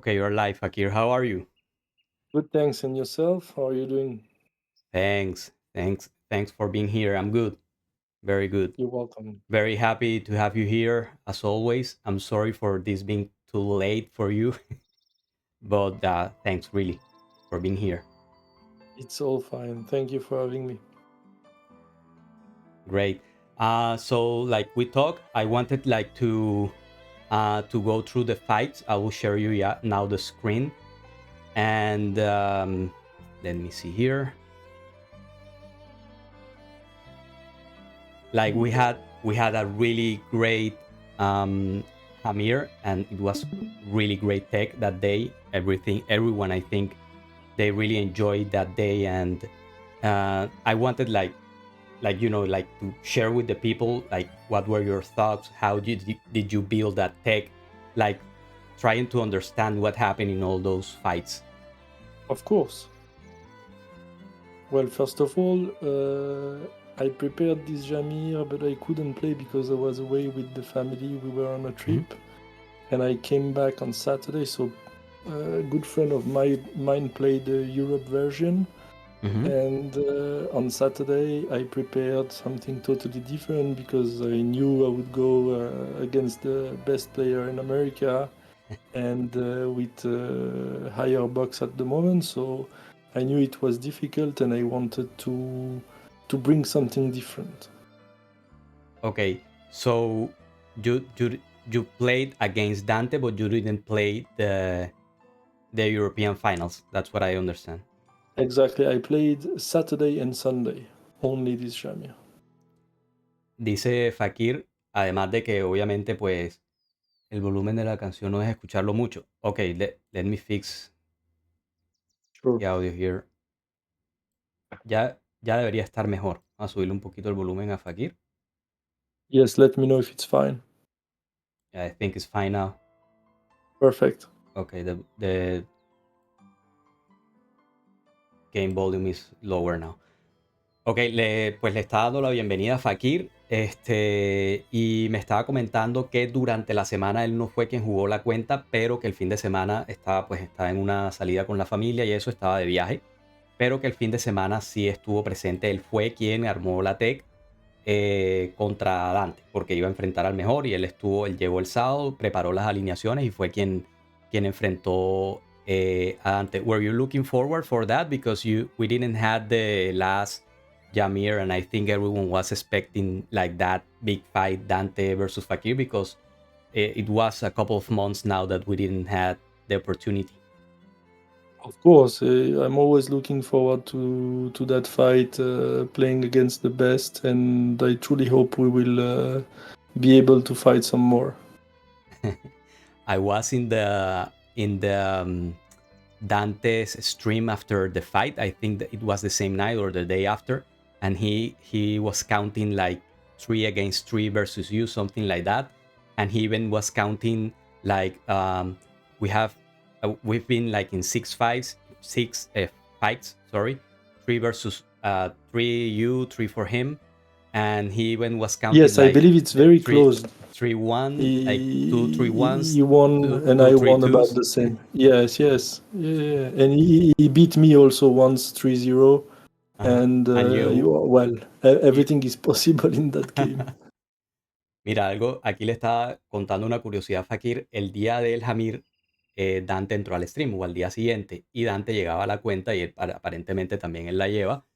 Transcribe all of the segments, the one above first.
Okay, you're live, Fakir. How are you? Good, thanks. And yourself? How are you doing? Thanks for being here. I'm good. Very good. You're welcome. Very happy to have you here as always. I'm sorry for this being too late for you, but thanks really for being here. It's all fine. Thank you for having me. Great. So like we talked, I wanted like to go through the fights. I will share you now the screen, and let me see here. Like we had a really great um Hamir, and it was really great tech that day. Everyone, I think they really enjoyed that day, and I wanted like like to share with the people like what were your thoughts, how did you build that tech, like trying to understand what happened in all those fights. Of course. Well, first of all, I prepared this Jamir, but I couldn't play because I was away with the family. We were on a Mhm. trip, and I came back on Saturday. So, a good friend of mine played the Europe version. Mhm. And on Saturday, I prepared something totally different because I knew I would go against the best player in America and with higher box at the moment. So I knew it was difficult, and I wanted to bring something different. Okay, so you played against Dante, but you didn't play the European finals. That's what I understand. Exactly. I played Saturday and Sunday, only this Jamir. Dice Fakir, además de que obviamente pues el volumen de la canción no es escucharlo mucho. Ok, let me fix Sure. the audio here. Ya debería estar mejor. Vamos a subirle un poquito el volumen a Fakir. Yes, let me know if it's fine. Yeah, I think it's fine now. Perfect. Okay, the game volume is lower now. Ok, pues le estaba dando la bienvenida a Fakir, y me estaba comentando que durante la semana él no fue quien jugó la cuenta, pero que el fin de semana estaba en una salida con la familia y eso, estaba de viaje, pero que el fin de semana sí estuvo presente. Él fue quien armó la tech contra Dante, porque iba a enfrentar al mejor y él llegó el sábado, preparó las alineaciones y fue quien enfrentó a Dante. Were you looking forward for that? Because we didn't have the last Jamir, and I think everyone was expecting like that big fight, Dante versus Fakir, because it was a couple of months now that we didn't have the opportunity. Of course, I'm always looking forward to that fight, playing against the best, and I truly hope we will be able to fight some more. I was in the Dante's stream after the fight. I think that it was the same night or the day after, and he was counting like 3 against 3 versus you, something like that, and he even was counting like we've been like in 6 fights, 6 fights, sorry, 3 versus 3 you, 3 for him, and he even was counting Yes, I like believe it's the very three close. 3-1, like two three ones, He won, two and two I three won about twos. the same. Yes, yes, yeah, and he beat me also once 3-0. Uh-huh. And And well, you everything is possible in that game. mira, algo, aquí le estaba contando una curiosidad a Fakir. El día del Hamir, Dante entró al stream o al día siguiente y Dante llegaba a la cuenta y aparentemente también él la lleva,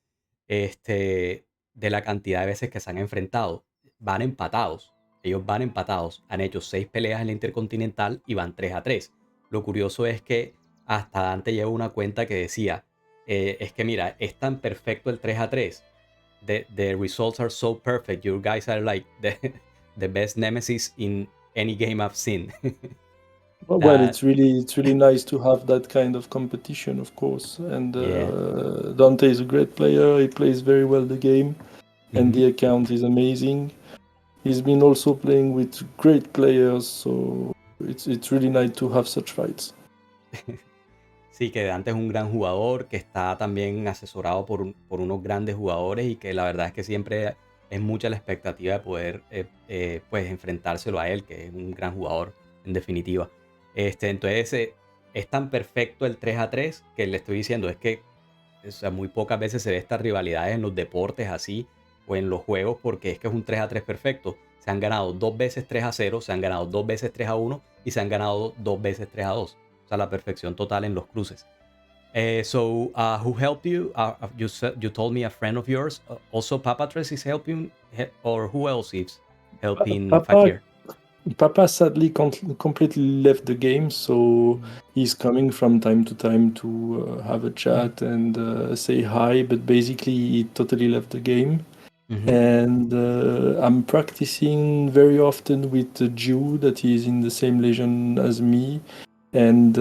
de la cantidad de veces que se han enfrentado. Van empatados. Ellos van empatados. Han hecho 6 peleas en la Intercontinental y van 3-3. Lo curioso es que hasta Dante lleva una cuenta que decía, es que mira, es tan perfecto el 3-3. The results are so perfect. You guys are like the best nemesis in any game I've seen. Well, That it's really nice to have that kind of competition, of course. And yeah. Dante is a great player. He plays very well the game, and Mhm. the account is amazing. He's been also playing with great players, so it's really nice to have such fights. Sí, que Dante es un gran jugador, que está también asesorado por unos grandes jugadores y que la verdad es que siempre es mucha la expectativa de poder pues enfrentárselo a él, que es un gran jugador en definitiva. Entonces, es tan perfecto el 3-3 que le estoy diciendo, es que o sea, muy pocas veces se ve estas rivalidades en los deportes así o en los juegos porque es que es un 3-3 perfecto. Se han ganado 2 veces 3-0, se han ganado 2 veces 3-1 y se han ganado 2 veces 3-2. O sea, la perfección total en los cruces. Who helped you? You told me a friend of yours. Also, Papa Tres is helping, or who else is helping Papa Fakir? Papa sadly completely left the game, so he's coming from time to time to have a chat and say hi, but basically he totally left the game. And I'm practicing very often with Jew, that is in the same legion as me. And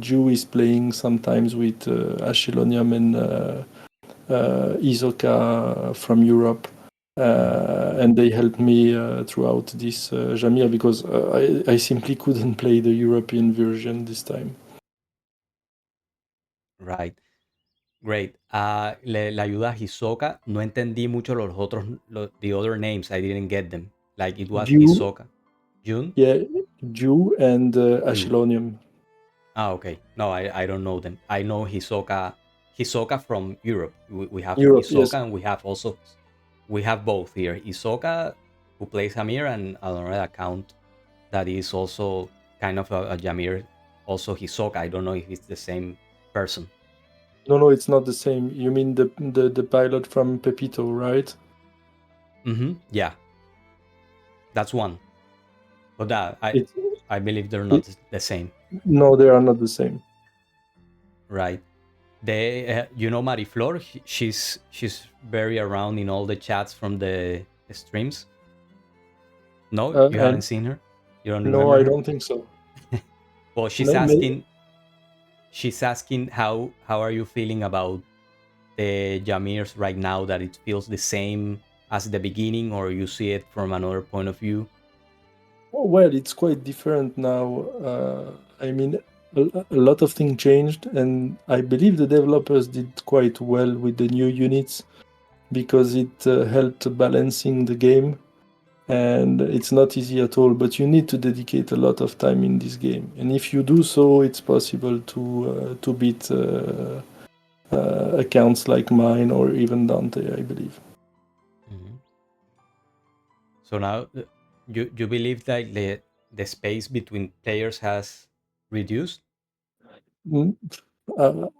Jew is playing sometimes with Ashilonium and Isoka from Europe. And they helped me throughout this Jamir because I simply couldn't play the European version this time. Right. Great. Le ayuda a Hisoka. No entendí mucho los otros, the other names. I didn't get them. Like it was Jew, Hisoka. Jun? yeah, Jew and Ju. Ashilonium. Okay. No, I don't know them. I know Hisoka. Hisoka from Europe. We have Europe, Hisoka yes. and we have both here. Hisoka, who plays Hamir, and another account that is also kind of a Jamir, also Hisoka. I don't know if it's the same person. No, it's not the same. You mean the pilot from Pepito, right? Yeah, that's one. But It, I believe they're it, not the same, no, they are not the same. right? They, you know, Mariflor, she's very around in all the chats from the streams. No, you haven't And seen her. You don't no, remember I her. don't think so. Well, she's asking how are you feeling about the Jamirs right now, that it feels the same as the beginning, or you see it from another point of view? Oh, well, it's quite different now. I mean, a lot of things changed, and I believe the developers did quite well with the new units because it helped balancing the game. And it's not easy at all, but you need to dedicate a lot of time in this game. And if you do so, it's possible to beat accounts like mine or even Dante, I believe. So now, you believe that the space between players has reduced? Mm,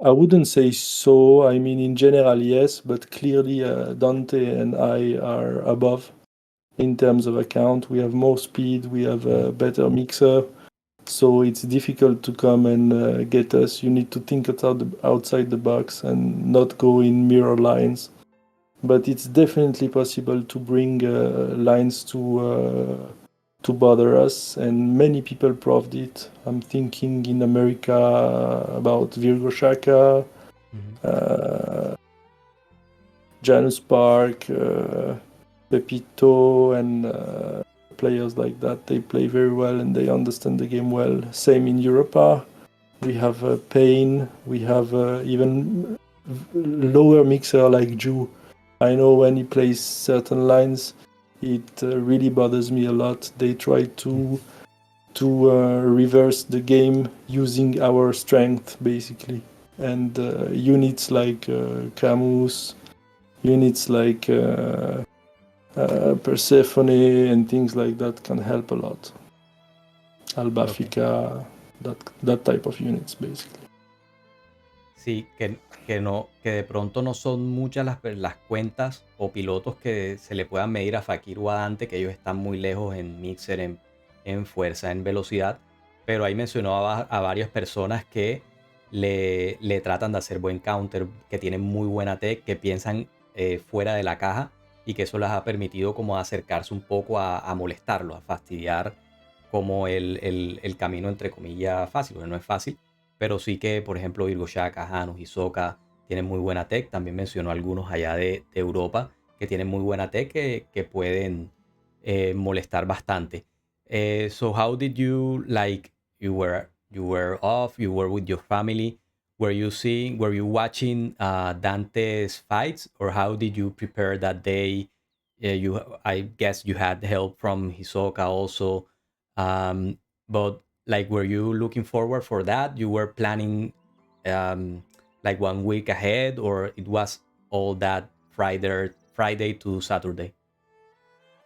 I wouldn't say so. I mean, in general, yes, but clearly Dante and I are above in terms of account. We have more speed, we have a better mixer, so it's difficult to come and get us. You need to think outside the box and not go in mirror lines. But it's definitely possible to bring lines to bother us, and many people proved it. I'm thinking in America about Virgo Shaka, Janus Park, Pepito, and players like that. They play very well and they understand the game well. Same in Europa. We have Payne. We have even lower mixer like Ju. I know when he plays certain lines, it really bothers me a lot. They try to reverse the game using our strength, basically. And units like Camus, units like Persephone, and things like that can help a lot. Albafica, that type of units, basically. Sí, que no, que de pronto no son muchas las cuentas o pilotos que se le puedan medir a Fakir o a Dante, que ellos están muy lejos en mixer, en fuerza, en velocidad, pero ahí mencionó a varias personas que le tratan de hacer buen counter, que tienen muy buena tech, que piensan fuera de la caja, y que eso les ha permitido como acercarse un poco a molestarlo, a fastidiar como el camino entre comillas fácil, porque no es fácil, pero sí que, por ejemplo, Virgo Shaka, Janus, Hisoka tienen muy buena tech. También mencionó algunos allá de Europa que tienen muy buena tech, que pueden molestar bastante. So how did you, like, you were off, you were with your family, were you watching Dante's fights, or how did you prepare that day? I guess you had help from Hisoka also, but like, were you looking forward for that? You were planning like 1 week ahead, or it was all that Friday to Saturday?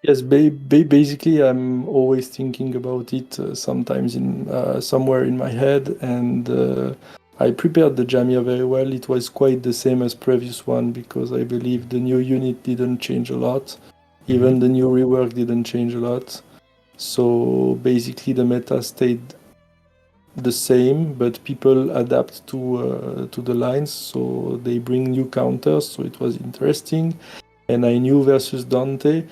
Yes, basically, I'm always thinking about it, sometimes in somewhere in my head, and I prepared the Jamia very well. It was quite the same as previous one because I believe the new unit didn't change a lot. Even the new rework didn't change a lot. So basically, the meta stayed the same, but people adapt to the lines, so they bring new counters. So it was interesting, and I knew versus Dante,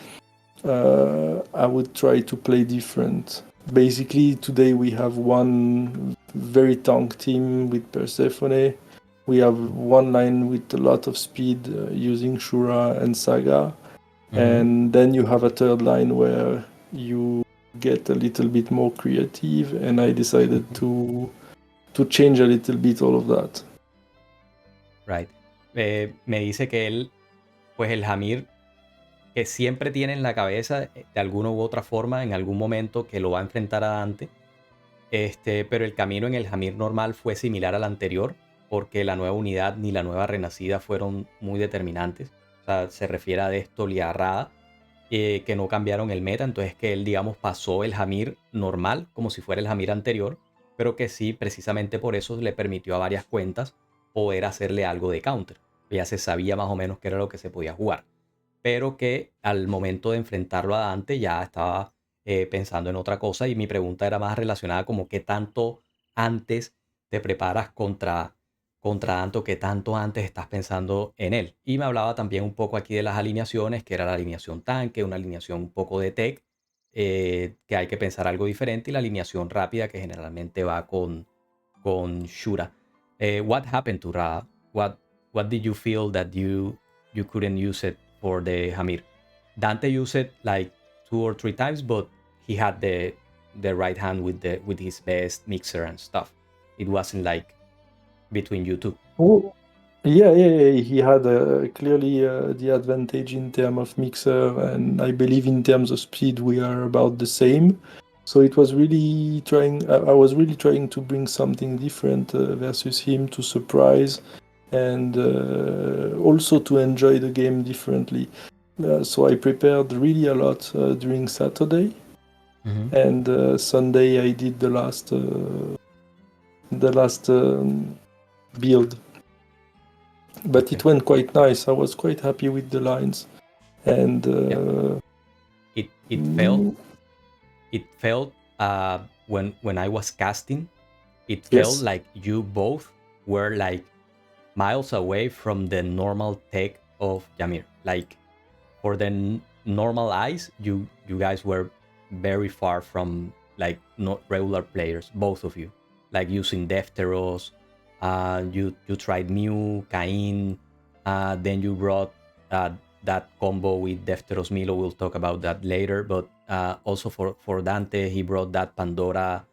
I would try to play different. Basically, today we have one very tank team with Persephone. We have one line with a lot of speed using Shura and Saga. And then you have a third line where you get a little bit more creative, and I decided to change a little bit all of that. Right. Me dice que él, pues el Hamir, que siempre tiene en la cabeza, de alguna u otra forma, en algún momento, que lo va a enfrentar a Dante. Pero el camino en el Hamir normal fue similar al anterior, porque la nueva unidad ni la nueva renacida fueron muy determinantes. O sea, se refiere a Destol y a Rada, que no cambiaron el meta. Entonces que él, digamos, pasó el Hamir normal, como si fuera el Hamir anterior, pero que sí, precisamente por eso le permitió a varias cuentas poder hacerle algo de counter. Ya se sabía más o menos qué era lo que se podía jugar. Pero que al momento de enfrentarlo a Dante ya estaba pensando en otra cosa, y mi pregunta era más relacionada como qué tanto antes te preparas contra Dante, o qué tanto antes estás pensando en él. Y me hablaba también un poco aquí de las alineaciones, que era la alineación tanque, una alineación un poco de tech, que hay que pensar algo diferente, y la alineación rápida que generalmente va con Shura. What happened to Ra? What did you feel that you couldn't use it for the Hamir? Dante used it like 2 or 3 times, but he had the right hand with his best mixer and stuff. It wasn't like between you two. Oh, yeah. He had clearly the advantage in terms of mixer, and I believe in terms of speed we are about the same. So it was really trying. I was really trying to bring something different versus him to surprise, and also to enjoy the game differently. So I prepared really a lot during Saturday, and Sunday I did the last build. But it went quite nice. I was quite happy with the lines, and it felt when I was casting, it felt yes, like you both were like miles away from the normal tech of Yamir. Like for the normal eyes, you guys were very far from like not regular players, both of you. Like using Defteros, you tried Mew, Cain, then you brought that combo with Defteros Milo. We'll talk about that later. But also for Dante, he brought that Pandora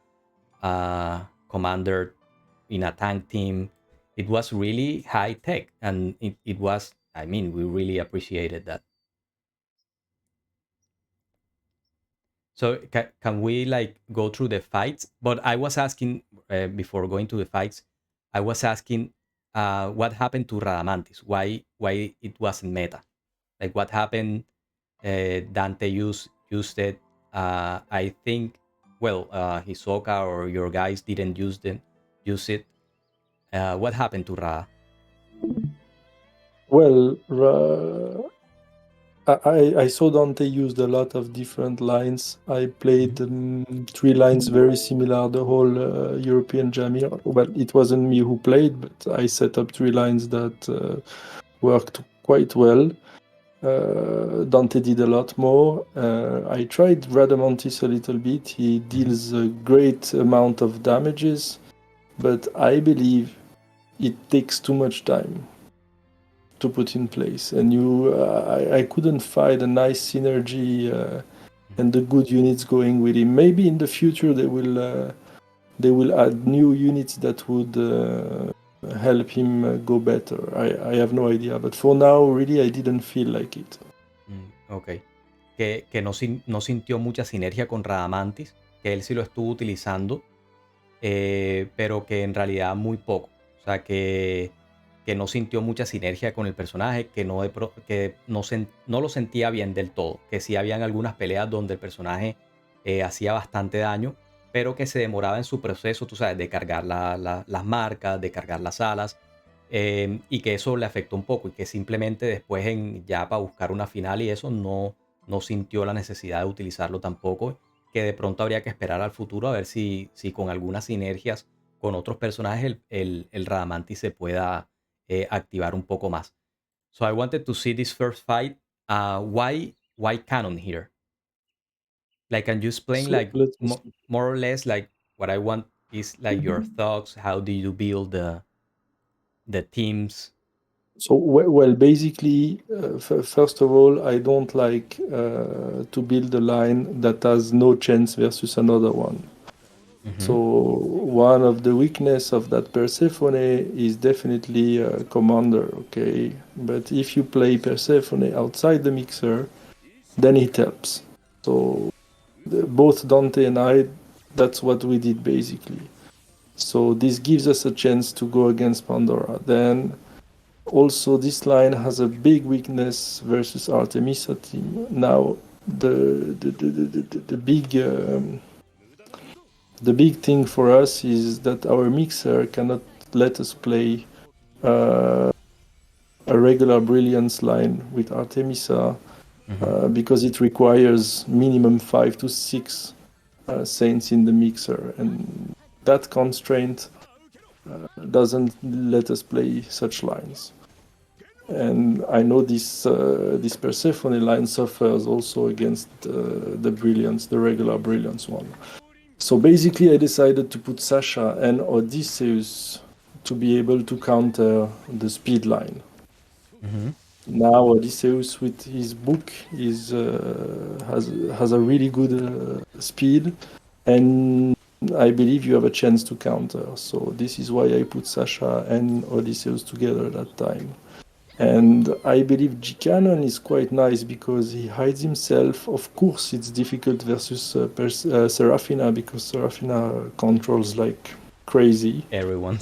commander in a tank team. It was really high tech, and it was, I mean, we really appreciated that. So can we like go through the fights? But I was asking before going to the fights, I was asking what happened to Radamantis? Why it wasn't meta? Like what happened? Dante used it. I think Hisoka or your guys didn't use it. What happened to Ra? well, I saw Dante used a lot of different lines. I played 3 lines very similar the whole European Jamir. Well, it wasn't me who played, but I set up 3 lines that worked quite well. Dante did a lot more. I tried Radamantis a little bit. He deals a great amount of damages, but I believe it takes too much time to put in place, and I couldn't find a nice synergy and the good units going with him. Maybe in the future they will add new units that would help him go better. I have no idea, but for now, really, I didn't feel like it. Ok. Que no sintió mucha sinergia con Radamantis, que él sí lo estuvo utilizando, pero que en realidad muy poco. O sea, que no sintió mucha sinergia con el personaje, que no lo sentía bien del todo, que sí habían algunas peleas donde el personaje hacía bastante daño, pero que se demoraba en su proceso, tú sabes, de cargar las marcas, de cargar las alas, y que eso le afectó un poco y que simplemente después ya para buscar una final y eso no sintió la necesidad de utilizarlo tampoco, que de pronto habría que esperar al futuro a ver si con algunas sinergias con otros personajes el Radamantis se pueda activar un poco más. So I wanted to see this first fight. Why canon here? Like, can you explain So like let me see. more or less like what I want is like your thoughts. How do you build the teams? So well, basically, first of all, I don't like to build a line that has no chance versus another one. So Mhm, one of the weakness of that Persephone is definitely Commander, okay? But if you play Persephone outside the mixer, then it helps. So both Dante and I, that's what we did basically. So this gives us a chance to go against Pandora. Then also this line has a big weakness versus Artemisa team. Now the big thing for us is that our mixer cannot let us play uh, a regular brilliance line with Artemisa mhm, because it requires minimum 5 to 6 saints in the mixer, and that constraint doesn't let us play such lines. And I know this Persephone line suffers also against the brilliance, the regular brilliance one. So basically, I decided to put Sasha and Odysseus to be able to counter the speed line. mhm. Now Odysseus with his book has a really good speed, and I believe you have a chance to counter. So this is why I put Sasha and Odysseus together that time. And I believe G-Canon is quite nice because he hides himself. Of course, it's difficult versus Serafina because Serafina controls like crazy. Everyone.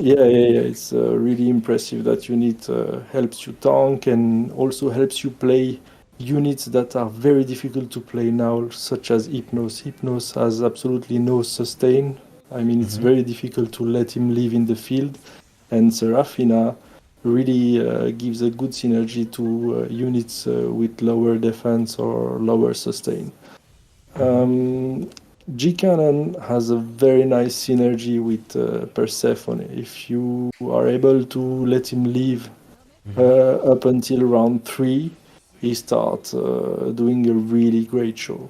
Yeah. It's really impressive that unit helps you tank and also helps you play units that are very difficult to play now, such as Hypnos. Hypnos has absolutely no sustain. I mean, it's Mhm, very difficult to let him live in the field. And Serafina really gives a good synergy to units with lower defense or lower sustain. mhm, G-Canon has a very nice synergy with Persephone. If you are able to let him live mhm, up until round 3, he starts doing a really great show.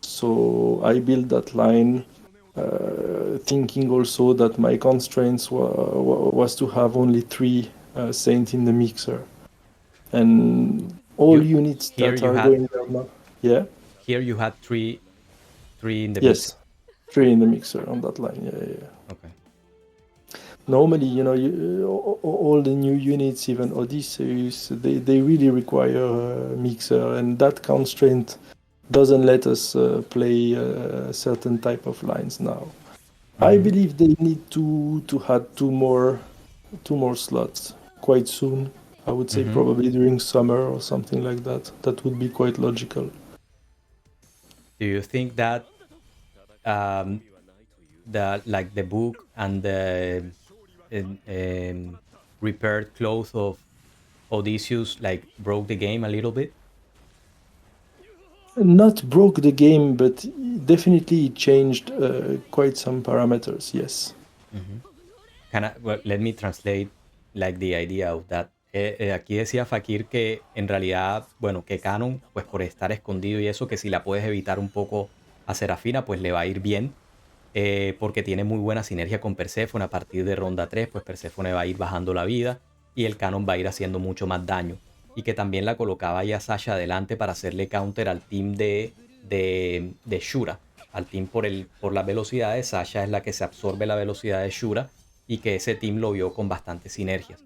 So I built that line thinking also that my constraints was to have only 3 Saint in the mixer. And all You units here that you are had going down now. Yeah? here you had three in the mixer. Yes. 3 in the mixer on that line. Yeah. Okay. Normally, all the new units, even Odysseus, they really require a mixer, and that constraint doesn't let us play a certain type of lines now. I Mhm, believe they need to add two more slots quite soon. I would say mhm. probably during summer or something like that. That would be quite logical. Do you think that um, the book and the um, um, repaired clothes of Odysseus like broke the game a little bit? Not broke the game, but definitely it changed quite some parameters. Yes. Mhm. Well, let me translate like the idea of that. Aquí decía Fakir que en realidad, bueno, que Canon, pues por estar escondido y eso, que si la puedes evitar un poco a Serafina, pues le va a ir bien, porque tiene muy buena sinergia con Perséfone. A partir de ronda 3 pues Perséfone va a ir bajando la vida y el Canon va a ir haciendo mucho más daño. Y que también la colocaba ya Sasha adelante para hacerle counter al team de Shura. Al team por las velocidades, Sasha es la que se absorbe la velocidad de Shura y que ese team lo vio con bastantes sinergias.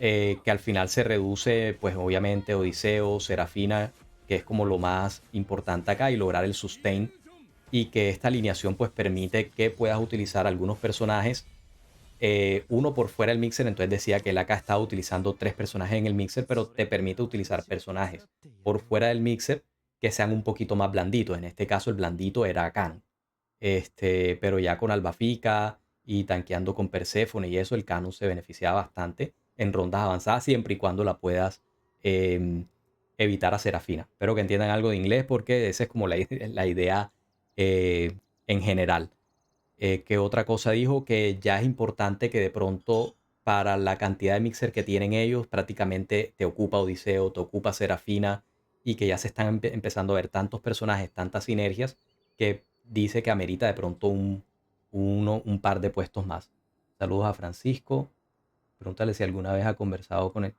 Que al final se reduce, pues obviamente Odiseo, Serafina, que es como lo más importante acá, y lograr el sustain y que esta alineación pues permite que puedas utilizar algunos personajes, uno por fuera del mixer. Entonces decía que él acá estaba utilizando 3 personajes en el mixer, pero te permite utilizar personajes por fuera del mixer que sean un poquito más blanditos. En este caso el blandito era Khan. Pero ya con Albafica y tanqueando con Perséfone y eso, el Canus se beneficia bastante en rondas avanzadas, siempre y cuando la puedas evitar a Serafina. Espero que entiendan algo de inglés, porque esa es como la idea en general. ¿Qué otra cosa dijo? Que ya es importante que de pronto, para la cantidad de mixer que tienen ellos, prácticamente te ocupa Odiseo, te ocupa Serafina, y que ya se están empezando a ver tantos personajes, tantas sinergias, que dice que amerita de pronto un par de puestos más. Saludos a Francisco. Pregúntale si alguna vez ha conversado con él.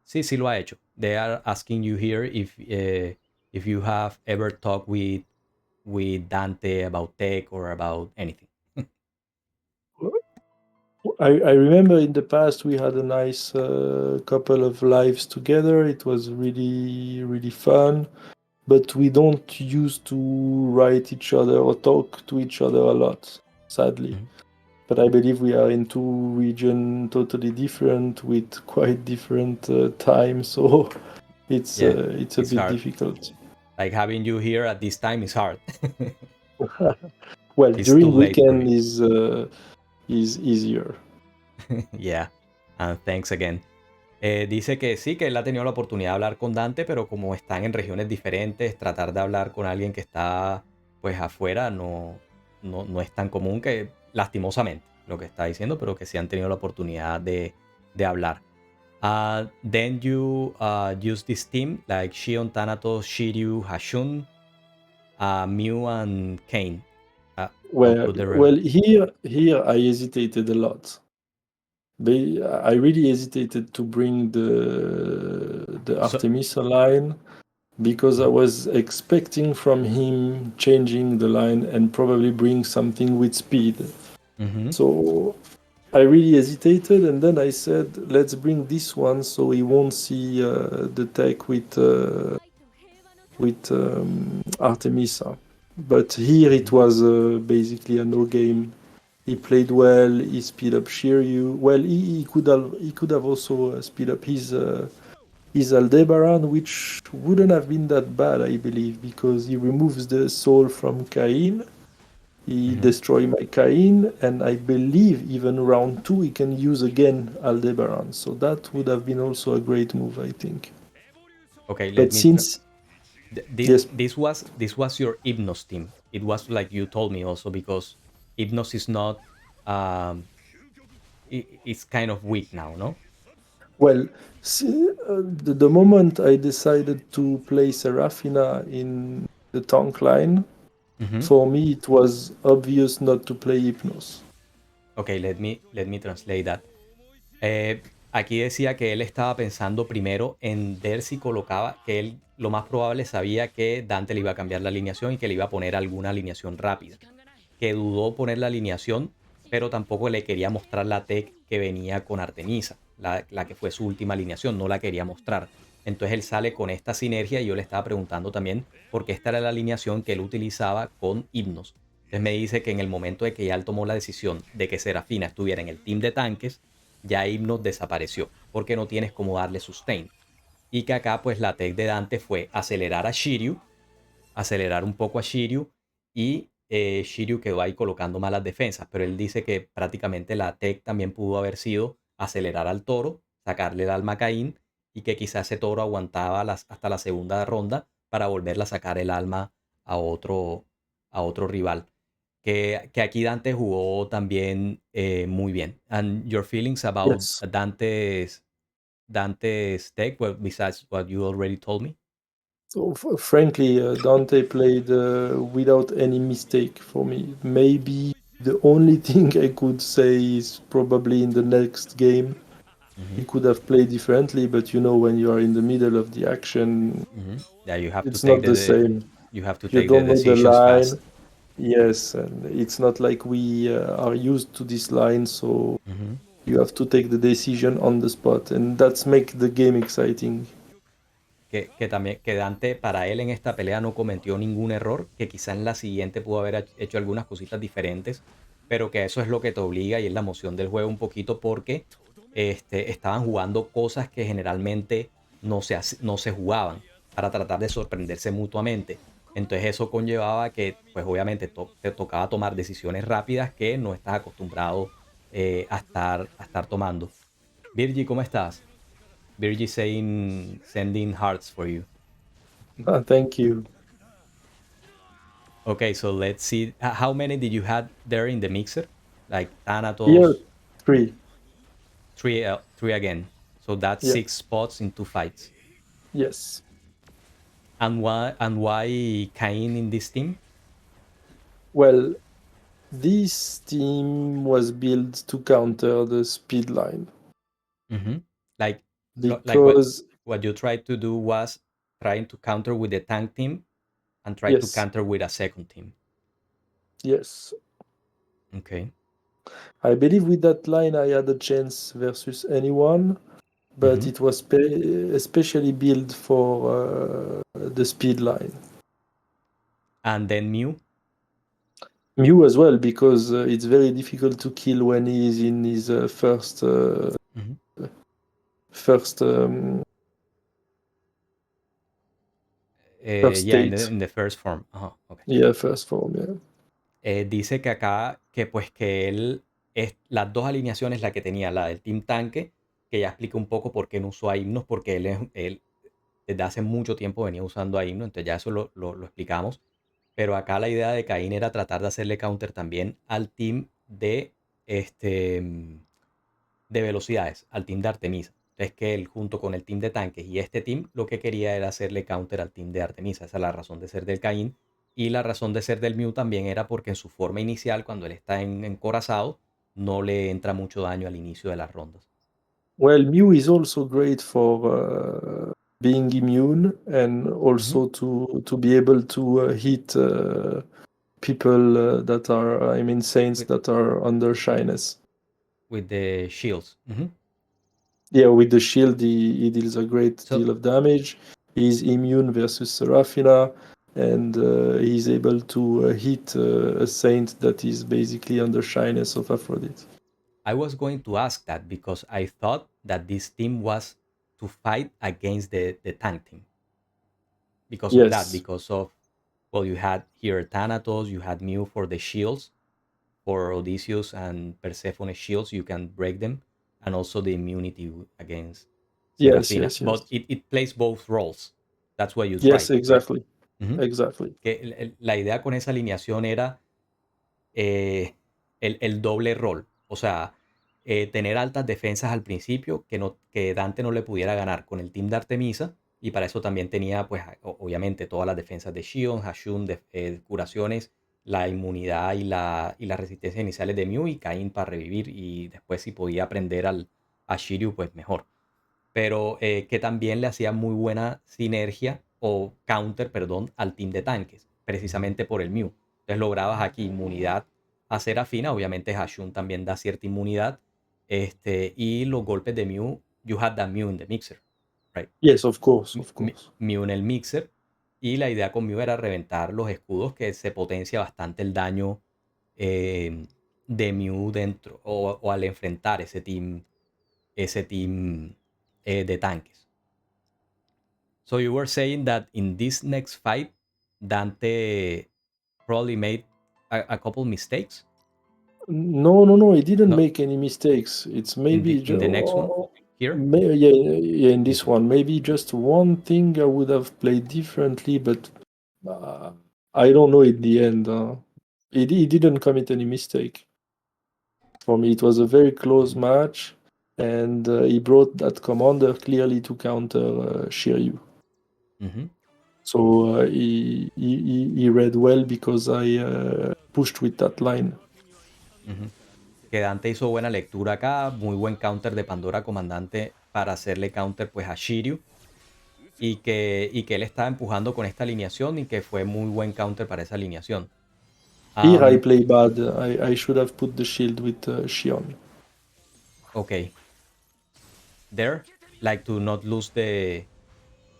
Sí, sí lo ha hecho. They are asking you here if you have ever talked with Dante about tech or about anything. I remember in the past we had a nice couple of lives together. It was really, really fun. But we don't used to write each other or talk to each other a lot, sadly. Mhm. But I believe we are in two regions totally different with quite different time, so it's Yeah, a it's bit hard. difficult. Like, having you here at this time is hard. Well, It's too during late for weekend me. is easier. Yeah, and thanks again. Dice que sí, que él ha tenido la oportunidad de hablar con Dante, pero como están en regiones diferentes, tratar de hablar con alguien que está pues afuera no es tan común, que lastimosamente lo que está diciendo, pero que sí han tenido la oportunidad de hablar. Then you use this team like Shion, Thanatos, Shiryu, Hashun, Mew, and Kane. Well, Output the well, here I hesitated a lot. I really hesitated to bring the so, Artemisa line because I was expecting from him changing the line and probably bring something with speed. mhm. So I really hesitated, and then I said, let's bring this one so he won't see the tech with Artemisa. But here it was basically a no game. He played well. He speed up Shiryu. Well, he could have also speed up his Aldebaran, which wouldn't have been that bad, I believe, because he removes the soul from Cain. He destroys my Cain, and I believe even round 2 he can use again Aldebaran. So that would have been also a great move, I think. Okay, let But me. since yes, This was your Hypnos team. It was like you told me also, because Hypnos is not. It's kind of weak now, no? well, see, the moment I decided to play Serafina in the tank line, Mhm. for me it was obvious not to play Hypnos. Okay, let me translate that. Aquí decía que él estaba pensando primero en ver si colocaba, que él lo más probable sabía que Dante le iba a cambiar la alineación y que le iba a poner alguna alineación rápida. Que dudó poner la alineación, pero tampoco le quería mostrar la tech que venía con Artemisa, la que fue su última alineación, no la quería mostrar. Entonces él sale con esta sinergia, y yo le estaba preguntando también porque esta era la alineación que él utilizaba con Himnos. Entonces me dice que en el momento de que ya él tomó la decisión de que Serafina estuviera en el team de tanques, ya Himnos desapareció, porque no tienes cómo darle sustain. Y que acá pues la tech de Dante fue acelerar a Shiryu, acelerar un poco a Shiryu, y Shiryu quedó ahí colocando malas defensas, pero él dice que prácticamente la tech también pudo haber sido acelerar al toro, sacarle el alma a Caín, y que quizás ese toro aguantaba hasta la segunda ronda para volverle a sacar el alma a otro rival. Que aquí Dante jugó también muy bien. And your feelings about Yes. Dante's deck, well, besides what you already told me? So frankly, Dante played without any mistake for me. Maybe the only thing I could say is probably in the next game he Mhm, could have played differently, but you know when you are in the middle of the action, mhm. Yeah, you have to it's take not the, the the same. you have to You take the don't know the decisions line. fast. Yes, and it's not like we are used to this line, so Mhm. you have to take the decision on the spot, and that's make the game exciting. también, que Dante para él en esta pelea no cometió ningún error, que quizá en la siguiente pudo haber hecho algunas cositas diferentes, pero que eso es lo que te obliga y es la emoción del juego un poquito porque estaban jugando cosas que generalmente no se jugaban para tratar de sorprenderse mutuamente. Entonces eso conllevaba que, pues obviamente te tocaba tomar decisiones rápidas que no estás acostumbrado a estar tomando. Virgi, ¿cómo estás? Virgie saying sending hearts for you. Thank you. Okay, so let's see. How many did you had there in the mixer? Like Here, Thanatos, 3. three again. So that's Yeah. 6 spots in 2 fights. Yes. And why Cain in this team? Well, this team was built to counter the speed line Mm-hmm. Like because what you tried to do was trying to counter with the tank team and try to yes, counter with a second team. yes. Okay. I believe with that line I had a chance versus anyone, but Mm-hmm. it was especially built for the speed line. And then Mew. Mew as well, because it's very difficult to kill when he is in his Mm-hmm. first first Yeah, in state. the first form. Okay. Yeah, first form. Yeah. Dice que acá, que pues que él, las dos alineaciones, la que tenía, la del Team Tanque, que ya explica un poco por qué no usó a Himnos, porque él desde hace mucho tiempo venía usando a Himnos, entonces ya eso lo explicamos. Pero acá la idea de Caín era tratar de hacerle counter también al team este, de velocidades, al team de Artemisa. Entonces que él junto con el team de tanques y este team lo que quería era hacerle counter al team de Artemisa. Esa es la razón de ser del Caín. Y la razón de ser del Mew también era porque en su forma inicial, cuando él está encorazado, no le entra mucho daño al inicio de las rondas. Well, Mew is also great for being immune and Ujú. also to be able to hit people that are, I mean, saints With, that are under shyness. with the shields. Ujú. Yeah, with the shield, he deals a great So deal of damage. He's immune versus Seraphina, and he's able to hit a saint that is basically under shyness of Aphrodite. I was going to ask that because I thought that this team was to fight against the tank team. Because of that, Yes, because of, well, you had here Thanatos, you had Mew for the shields, for Odysseus and Persephone shields, you can break them, and also the immunity against yes, Seraphina. yes, yes. But it plays both roles. That's what you Yes, tried, right? exactly, Ujú. exactly. Que la idea con esa alineación era el doble rol. O sea, tener altas defensas al principio que Dante no le pudiera ganar con el team de Artemisa. Y para eso también tenía, pues, obviamente, todas las defensas de Shion, Hashun, curaciones, la inmunidad y la resistencia iniciales de Mew y Cain para revivir. Y después, si podía aprender a Shiryu, pues mejor. Pero que también le hacía muy buena sinergia o counter, perdón, al team de tanques, precisamente por el Mew. Entonces lograbas aquí inmunidad a Serafina, obviamente Hashun también da cierta inmunidad, y los golpes de Mew, you had that Mew in the mixer, right? Yes, of course, of course. Mew en el mixer, y la idea con Mew era reventar los escudos, que se potencia bastante el daño de Mew dentro, o al enfrentar ese team de tanques. So you were saying that in this next fight, Dante probably made a couple mistakes. No, he didn't No, make any mistakes. It's in maybe the next one here. yeah, in This this one. one, maybe just one thing I would have played differently, but uh, I don't know in the end. He didn't commit any mistake. For me, it was a very close match, and he brought that commander clearly to counter Shiryu. Ujú, So he read well because I pushed with that line. ujú. Que Dante hizo buena lectura acá, muy buen counter de Pandora Comandante para hacerle counter pues a Shiryu y que él estaba empujando con esta alineación y que fue muy buen counter para esa alineación. Here I Um, play bad. I should have put the shield with Shion. okay, there, like to not lose the.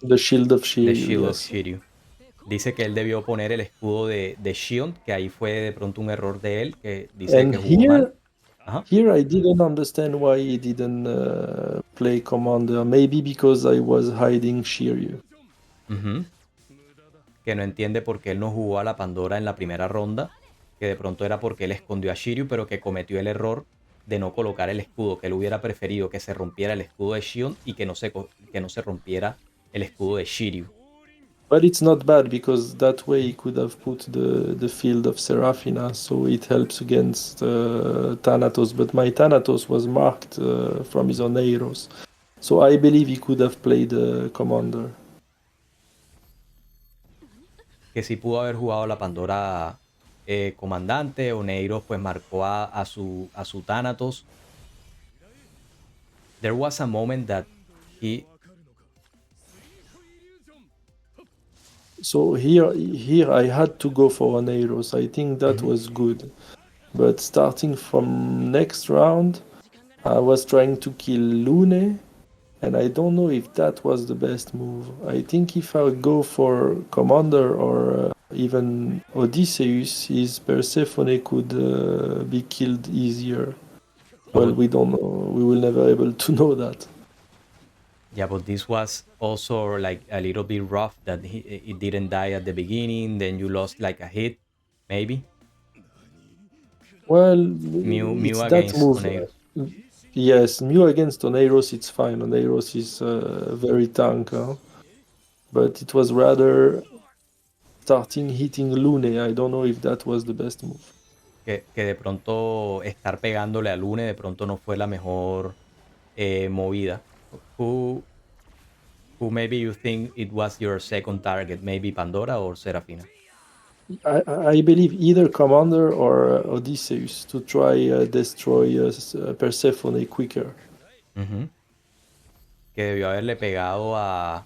The Shield of The Shiryu, Shield of yes. Shiryu. Dice que él debió poner el escudo de Shion, que ahí fue de pronto un error de él, que dice And que jugó mal. Ajá. here I didn't understand why he didn't play Commander. Maybe because I was hiding Shiryu. Ujú. Que no entiende por qué él no jugó a la Pandora en la primera ronda, que de pronto era porque él escondió a Shiryu, pero que cometió el error de no colocar el escudo, que él hubiera preferido que se rompiera el escudo de Shion y que no se rompiera el escudo de Shiryu. But it's not bad because that way he could have put the field of Seraphina, so it helps against Thanatos. But my Thanatos was marked from his own arrows, so I believe he could have played Commander. Que sí pudo haber jugado la Pandora comandante. Oneiros pues marcó a su Thanatos. There was a moment that he... So here I had to go for an arrows. I think that was good. But starting from next round, I was trying to kill Lune, and I don't know if that was the best move. I think if I go for Commander or even Odysseus, his Persephone could be killed easier. Well, we don't know. We will never able to know that. Yeah, but this was also like a little bit rough that it didn't die at the beginning. Then you lost like a hit, maybe. Well, Mew it's that against move. Oneiros. Yes, Mew against Oneiros, it's fine. Oneiros is very tank, but it was rather starting hitting Lune. I don't know if that was the best move. Que de pronto estar pegándole a Lune de pronto no fue la mejor movida. Who maybe you think it was your second target? Maybe Pandora or Serafina? I believe either Commander or Odysseus to try destroy Persephone quicker. Que debió haberle pegado a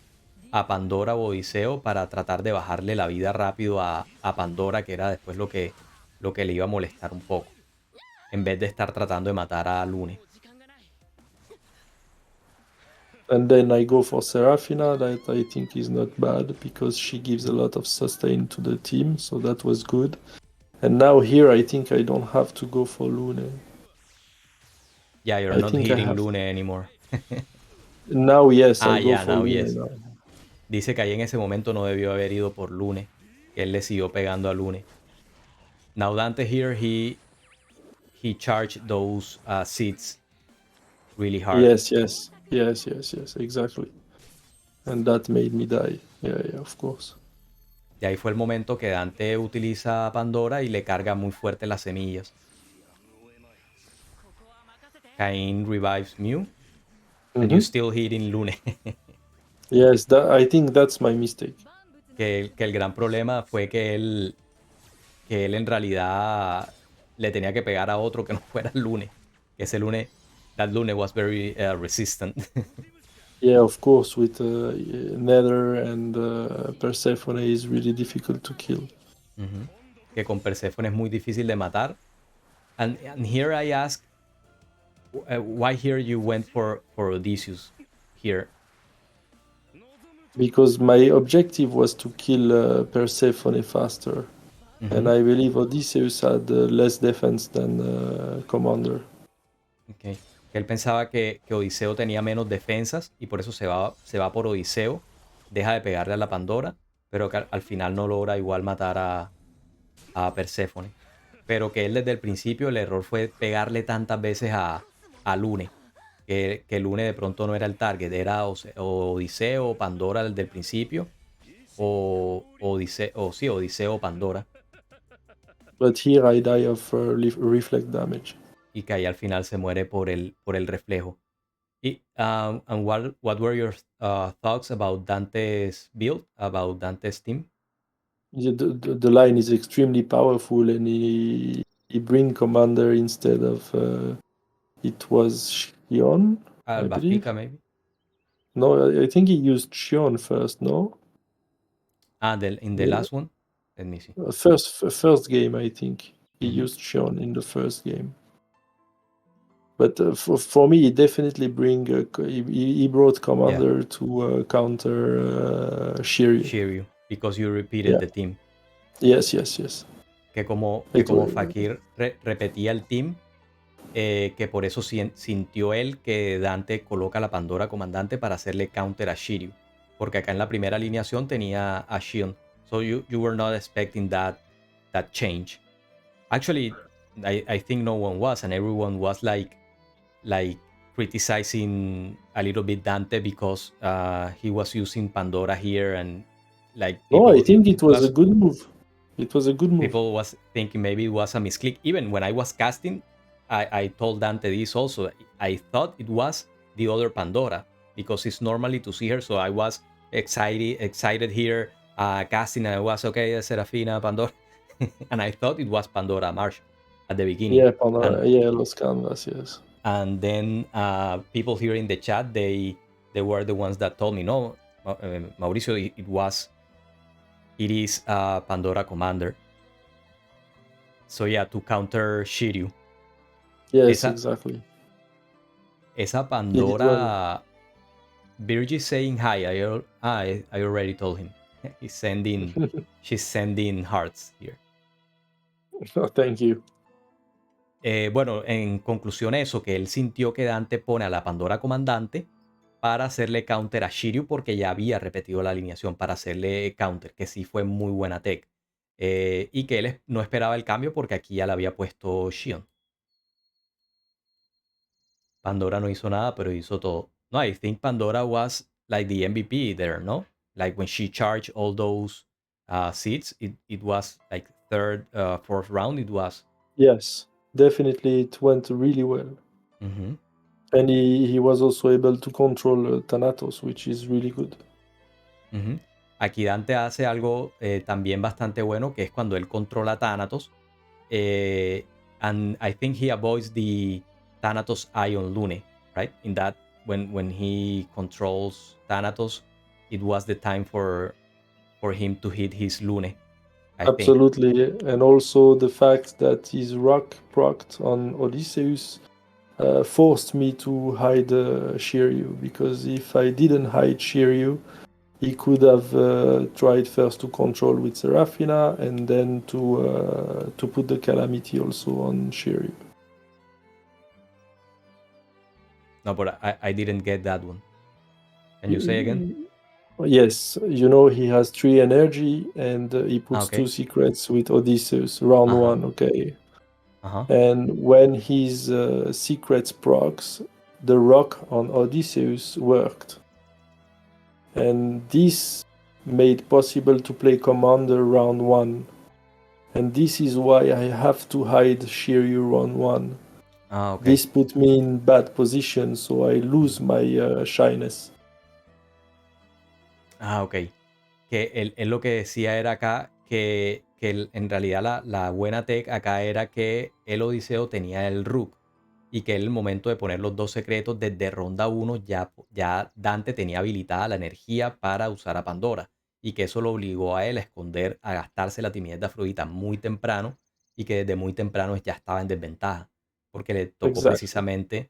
Pandora o Odiseo para tratar de bajarle la vida rápido a Pandora, que era después lo que le iba a molestar un poco, en vez de estar tratando de matar a Lune. And then I go for Seraphina, that I think is not bad because she gives a lot of sustain to the team, so that was good. And now here I think I don't have to go for Lune. Yeah, you're I not think I hitting have. Lune anymore. Now, yes, I go Yeah, for now Lune yes. now. Dice que ahí en ese momento no debió haber ido por Lune, que él le siguió pegando a Lune. Now Dante here, he charged those seeds really hard. Yes, exactly. And that made me die. Yeah, of course. Y ahí fue el momento que Dante utiliza a Pandora y le carga muy fuerte las semillas. Cain revives Mew, and you still hitting Lune. Yes, I think that's my mistake. que el gran problema fue que él en realidad le tenía que pegar a otro que no fuera el Lune. Que ese Lune, that Lune was very resistant. Yeah, of course, with Nether and Persephone is really difficult to kill. Que con Persephone es muy difícil de matar. And here I ask, why here you went for Odysseus here? Because my objective was to kill Persephone faster. And I believe Odysseus had less defense than Commander. Okay. Que él pensaba que Odiseo tenía menos defensas y por eso se va por Odiseo, deja de pegarle a la Pandora, pero que al final no logra igual matar a Perséfone. Pero que él desde el principio el error fue pegarle tantas veces a Lune, que Lune de pronto no era el target, era o Odiseo o Pandora desde el principio, o Odiseo o Pandora. But here I die of reflect damage. Y que ahí al final se muere por el reflejo. And what were your thoughts about Dante's build, about Dante's team? The line is extremely powerful, and he bring Commander instead of it was Shion, I believe. Bafika, maybe? No, I think he used Shion first, no? In the last one? Let me see. First game, I think. He used Shion in the first game. But for me, he definitely he brought Commander to counter Shiryu. Shiryu, because you repeated Yeah. the team. Yes. Que como Fakir repetía el team, que por eso sintió él que Dante coloca la Pandora comandante para hacerle counter a Shiryu. Porque acá en la primera alineación tenía a Shion. So you were not expecting that change. Actually, I think no one was, and everyone was like criticizing a little bit Dante because he was using Pandora here, and like No, I think it was a good move. It was a good move. People was thinking maybe it was a misclick. Even when I was casting, I told Dante this also. I thought it was the other Pandora because it's normally to see her. So I was excited here casting, and I was okay, Serafina, Pandora, and I thought it was Pandora Marshall at the beginning. Yeah, Pandora. Yeah, Los Canvas. Yes. And then people here in the chat, they were the ones that told me, no, Mauricio, it is Pandora Commander. So yeah, to counter Shiryu. Yes, exactly. Esa Pandora. Virgil saying hi. I already told him. She's sending hearts here. Oh, thank you. Bueno, en conclusión eso, que él sintió que Dante pone a la Pandora comandante para hacerle counter a Shiryu porque ya había repetido la alineación para hacerle counter, que sí fue muy buena tech. Y que él no esperaba el cambio porque aquí ya le había puesto Shion. Pandora no hizo nada, pero hizo todo. No, I think Pandora was like the MVP there, no? Like when she charged all those seats, it was like third, fourth round, it was. Yes, definitely it went really well. Mm-hmm. And he was also able to control Thanatos, which is really good. Mm-hmm. Aquí Dante hace algo también bastante bueno, que es cuando él controla Thanatos. And I think he avoids the Thanatos Eye on Lune, right? In that, when he controls Thanatos, it was the time for him to hit his Lune. Absolutely. And also the fact that his rock procced on Odysseus forced me to hide Shiryu, because if I didn't hide Shiryu, he could have tried first to control with Serafina and then to put the Calamity also on Shiryu. No, but I didn't get that one. Can you say again? Yes, he has 3 energy and he puts 2 secrets with Odysseus, round 1, okay? And when his secrets procs, the rock on Odysseus worked. And this made possible to play Commander round 1. And this is why I have to hide Shiryu round 1. This put me in bad position, so I lose my shyness. Ok. Que él lo que decía era acá que en realidad la buena tech acá era que el Odiseo tenía el Rook y que en el momento de poner los 2 secretos desde ronda 1 ya Dante tenía habilitada la energía para usar a Pandora y que eso lo obligó a él a gastarse la timidez de Afrodita muy temprano y que desde muy temprano ya estaba en desventaja porque le tocó precisamente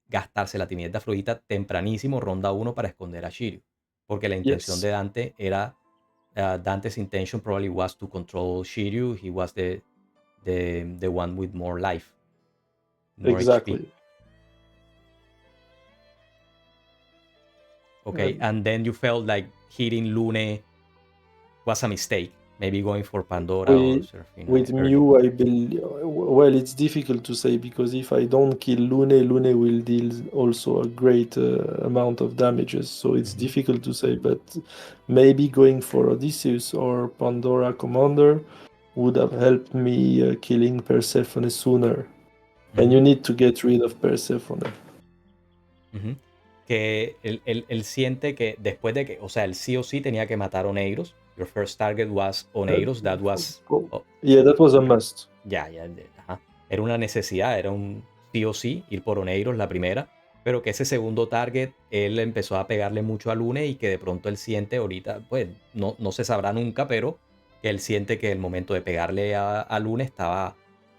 gastarse la timidez de Afrodita tempranísimo, ronda 1, para esconder a Shiryu. Porque la intención de Dante era, Dante's intention probably was to control Shiryu. He was the one with more life, more HP. Okay, and then you felt like hitting Lune was a mistake. Maybe going for Pandora or Serafina. With Mew, I believe. Well, it's difficult to say because if I don't kill Lune will deal also a great amount of damages. So it's difficult to say. But maybe going for Odysseus or Pandora Commander would have helped me killing Persephone sooner. And you need to get rid of Persephone. Que él siente que después de que, o sea, él sí o sí tenía que matar a Oneiros. Your first target was Oneiros. That was... Yeah, that was a must. Ya. Era una necesidad, era un sí o sí ir por Oneiros la primera. Pero que ese segundo target, él empezó a pegarle mucho a Lune y que de pronto él siente ahorita, pues no se sabrá nunca, pero que él siente que el momento de pegarle a Lune estaba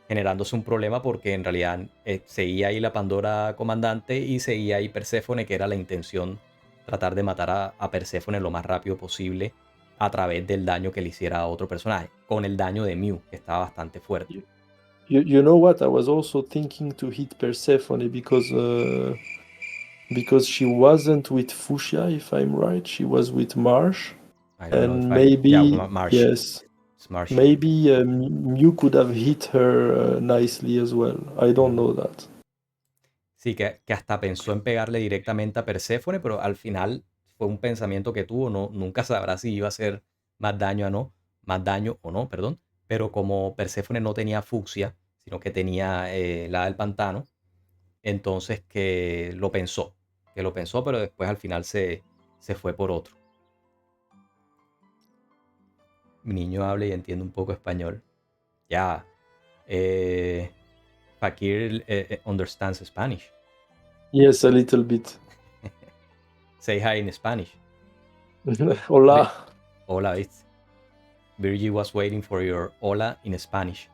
generándose un problema porque en realidad seguía ahí la Pandora comandante y seguía ahí Perséfone, que era la intención tratar de matar a Perséfone lo más rápido posible a través del daño que le hiciera a otro personaje, con el daño de Mew, que estaba bastante fuerte. You know what? I was also thinking to hit Persephone because she wasn't with Fuchsia, if I'm right. She was with Marsh. I don't know if And yeah, maybe, Marsh. yes, It's Marshy. maybe Mew could have hit her nicely as well. I don't know that. Sí, que hasta pensó en pegarle directamente a Perséfone, pero al final fue un pensamiento que tuvo, no, nunca sabrá si iba a hacer más daño o no, perdón. Pero como Perséfone no tenía fucsia, sino que tenía la del pantano, entonces que lo pensó, pero después al final se fue por otro. Mi niño habla y entiende un poco español. Ya, Fakir understands Spanish. Yes, a little bit. Say hi in Spanish. Hola. Hola, ¿viste? Virgie was waiting for your hola in Spanish.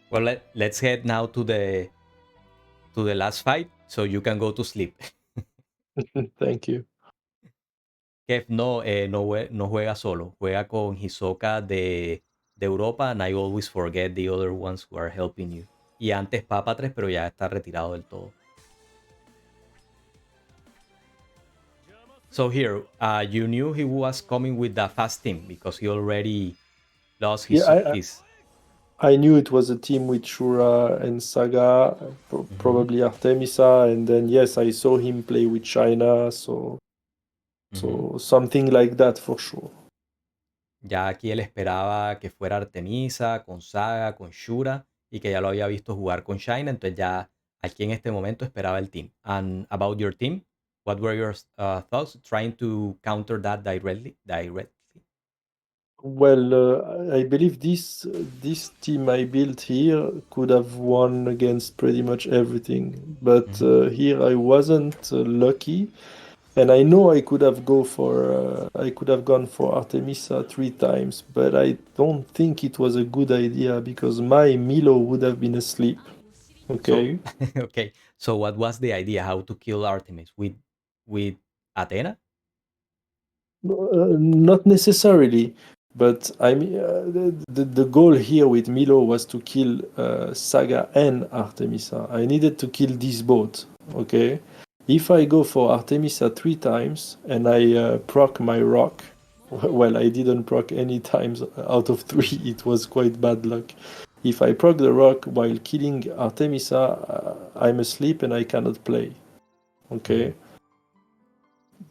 Well, let's head now to the last fight, so you can go to sleep. Thank you. Kev no juega solo, juega con Hisoka de Europa, and I always forget the other ones who are helping you. Y antes Papa 3, pero ya está retirado del todo. So here, you knew he was coming with the fast team because he already lost his. I knew it was a team with Shura and Saga, probably Artemisa, and then yes, I saw him play with China, so something like that for sure. Ya aquí él esperaba que fuera Artemisa, con Saga, con Shura, y que ya lo había visto jugar con China, entonces ya aquí en este momento esperaba el team. And about your team, what were your thoughts trying to counter that directly? Well, I believe this team I built here could have won against pretty much everything, but here I wasn't lucky, and I know I could have gone for Artemisa 3 times, but I don't think it was a good idea because my Milo would have been asleep. Okay. So, okay. So what was the idea? How to kill Artemis with Athena? Not necessarily, but I mean, the goal here with Milo was to kill Saga and Artemisa. I needed to kill these both. Okay, if I go for Artemisa 3 times and I proc my rock, well, I didn't proc any times out of 3. It was quite bad luck. If I proc the rock while killing Artemisa, I'm asleep and I cannot play. Okay.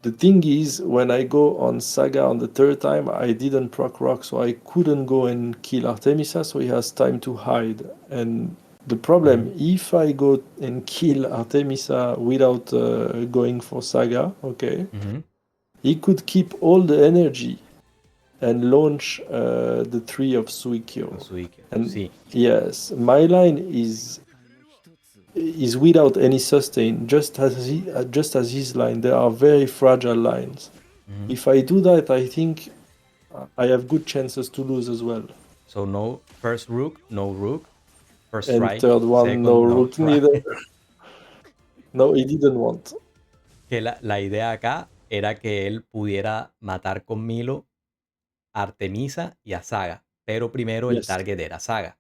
The thing is, when I go on Saga on the 3rd time, I didn't proc rock, so I couldn't go and kill Artemisa, so he has time to hide. And the problem, if I go and kill Artemisa without going for Saga, okay, he could keep all the energy and launch the 3 of Suikyo. And yes, my line is without any sustain, just as his line. They are very fragile lines. If I do that, I think I have good chances to lose as well. So no first rook, no rook. First and strike, third one, second, no rook neither. No, he didn't want. Que la idea acá era que él pudiera matar con Milo a Artemisa y a Saga, pero primero el target era Saga.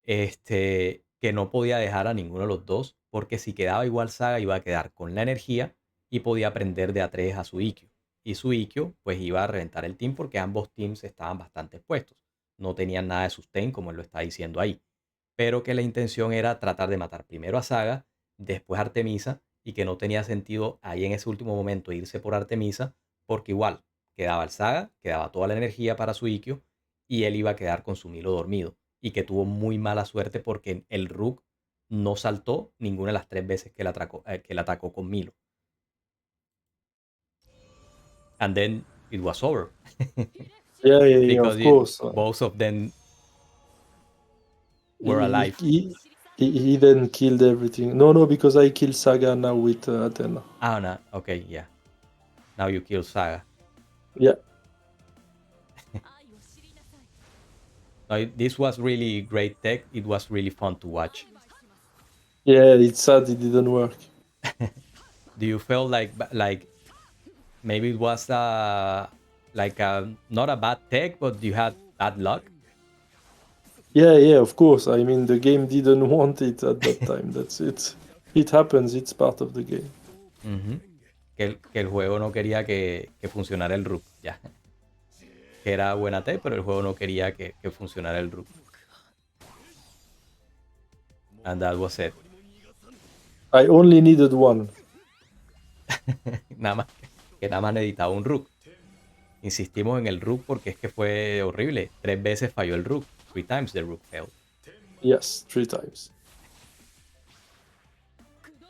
Que no podía dejar a ninguno de los dos, porque si quedaba igual Saga iba a quedar con la energía y podía prender de A3 a su Ikkyo. Y su Ikkyo pues iba a reventar el team porque ambos teams estaban bastante expuestos. No tenían nada de sustain como él lo está diciendo ahí. Pero que la intención era tratar de matar primero a Saga, después a Artemisa, y que no tenía sentido ahí en ese último momento irse por Artemisa, porque igual quedaba el Saga, quedaba toda la energía para su Ikkyo, y él iba a quedar con su Milo dormido. Y que tuvo muy mala suerte porque el Rook no saltó ninguna de las 3 veces que la atacó con Milo. And then it was over. Yeah, of course. Both of them were alive. He then killed everything. No, because I killed Saga now with Athena. Ah, no. Okay, yeah. Now you kill Saga. Yeah. This was really great tech. It was really fun to watch. Yeah, it's sad it didn't work. Do you feel like maybe it was like not a bad tech, but you had bad luck? Yeah, of course. I mean, the game didn't want it at that time. That's it. It happens. It's part of the game. Ujú. Que el juego no quería que funcionara el rook, ya. Que era buena tech, pero el juego no quería que funcionara el rook. And that was it. I only needed one. Nada más que nada más necesitaba un rook. Insistimos en el rook porque es que fue horrible. 3 veces falló el rook. 3 times the rook failed. Yes, 3 times.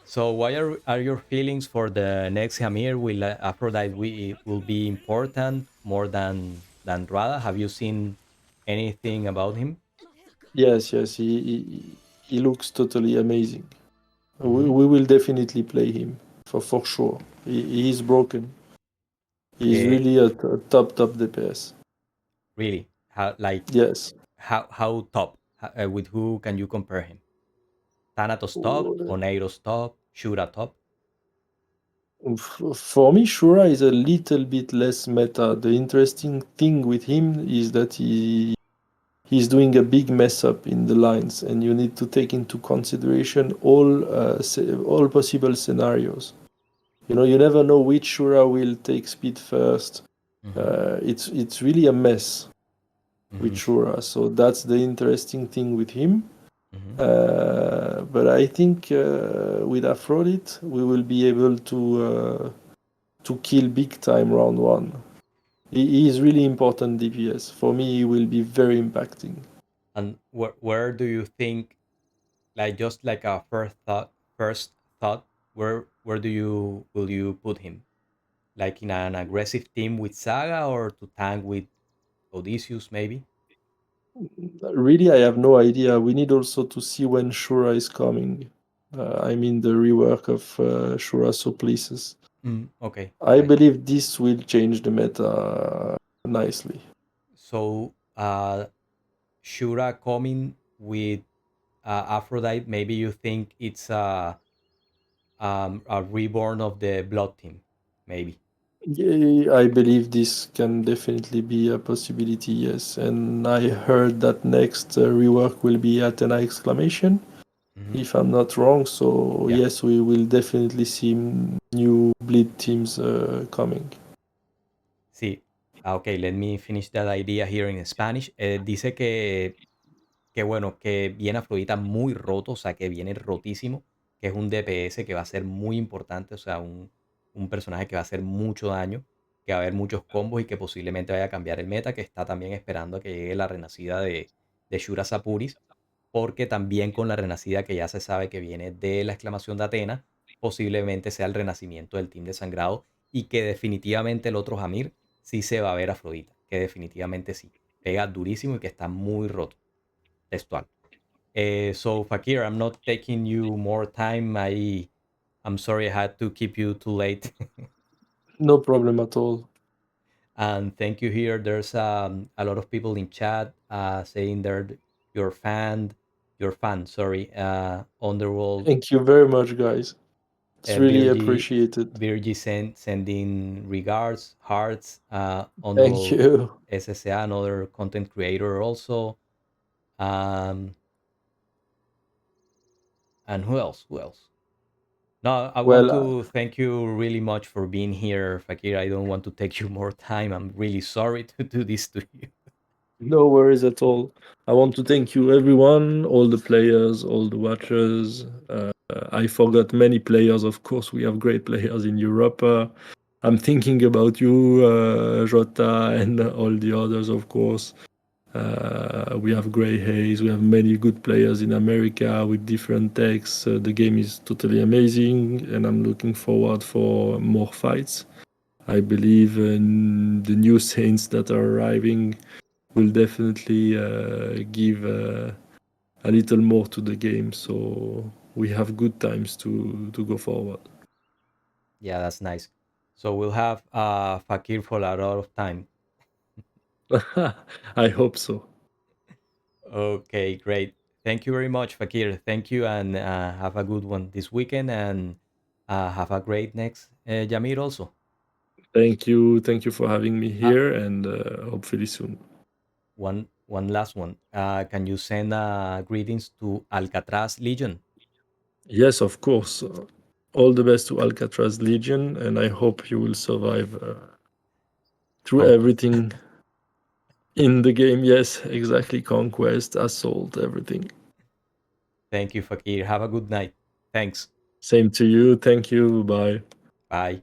So what are your feelings for the next Hamir? Will Aphrodite will be important more than Radha? Have you seen anything about him? Yes. He looks totally amazing. Mm-hmm. We will definitely play him for sure. He is broken. He's Eh, really a top DPS. really? Yes. How top? With who can you compare him? Thanatos top, Oneiros top, Shura top. For me, Shura is a little bit less meta. The interesting thing with him is that he's doing a big mess up in the lines, and you need to take into consideration all possible scenarios. You know, you never know which Shura will take speed first. Mm-hmm. It's really a mess with Mm-hmm. Shura. So that's the interesting thing with him. Mm-hmm. But I think with Aphrodite, we will be able to kill big time round one. He is really important DPS. For me, he will be very impacting. And where do you think, like just like a first thought, where will you put him? Like in an aggressive team with Saga or to tank with Odysseus maybe? Really, I have no idea. We need also to see when Shura is coming. I mean, the rework of Shura Supplices. Okay, I okay. believe this will change the meta nicely. So Shura coming with Aphrodite, maybe you think it's a reborn of the Blood Team, maybe. Yeah, I believe this can definitely be a possibility, yes. And I heard that next rework will be Athena exclamation, Mm-hmm. if I'm not wrong. So Yeah. yes, we will definitely see new bleed teams coming. Sí. Ok, let me finish that idea here in Spanish. Dice que bueno, que viene Afrodita muy roto, o sea, que viene rotísimo, que es un DPS que va a ser muy importante, o sea, un personaje que va a hacer mucho daño, que va a haber muchos combos y que posiblemente vaya a cambiar el meta, que está también esperando a que llegue la renacida de Shura Sapuris, porque también con la renacida que ya se sabe que viene de la exclamación de Atena, posiblemente sea el renacimiento del Team de Sangrado y que definitivamente el otro Hamir sí se va a ver Afrodita, que definitivamente sí, pega durísimo y que está muy roto, textual. So Fakir, I'm not taking you more time. I'm sorry I had to keep you too late. No problem at all. And thank you here. There's a lot of people in chat saying they're your fan, sorry, Underworld. Thank you very much, guys. It's really Virgie, appreciated. sending regards, hearts, Thank Underworld you. SSA, another content creator also. Um, and who else? Who else? No, I want Well, to thank you really much for being here, Fakir. I don't want to take you more time. I'm really sorry to do this to you. no worries at all. I want to thank you, everyone, all the players, all the watchers. I forgot many players, of course. We have great players in Europe. I'm thinking about you, Jota, and all the others, of course. We have Grey Hayes. We have many good players in America with different techs. The game is totally amazing, and I'm looking forward for more fights. I believe in the new Saints that are arriving will definitely give a little more to the game. So we have good times to go forward. Yeah, that's nice. So we'll have Fakir for a lot of time. I hope so. Okay, great. Thank you very much, Fakir. Thank you, and have a good one this weekend, and have a great next Yamir also. Thank you for having me Uh, here, and hopefully soon. one last one. Can you send greetings to Alcatraz Legion? Yes, of course. All the best to Alcatraz Legion, and I hope you will survive through Conquest. everything in the game. Yes, exactly. Conquest, assault, everything. Thank you, Fakir. Have a good night. Thanks. Same to you. Thank you. Bye. Bye.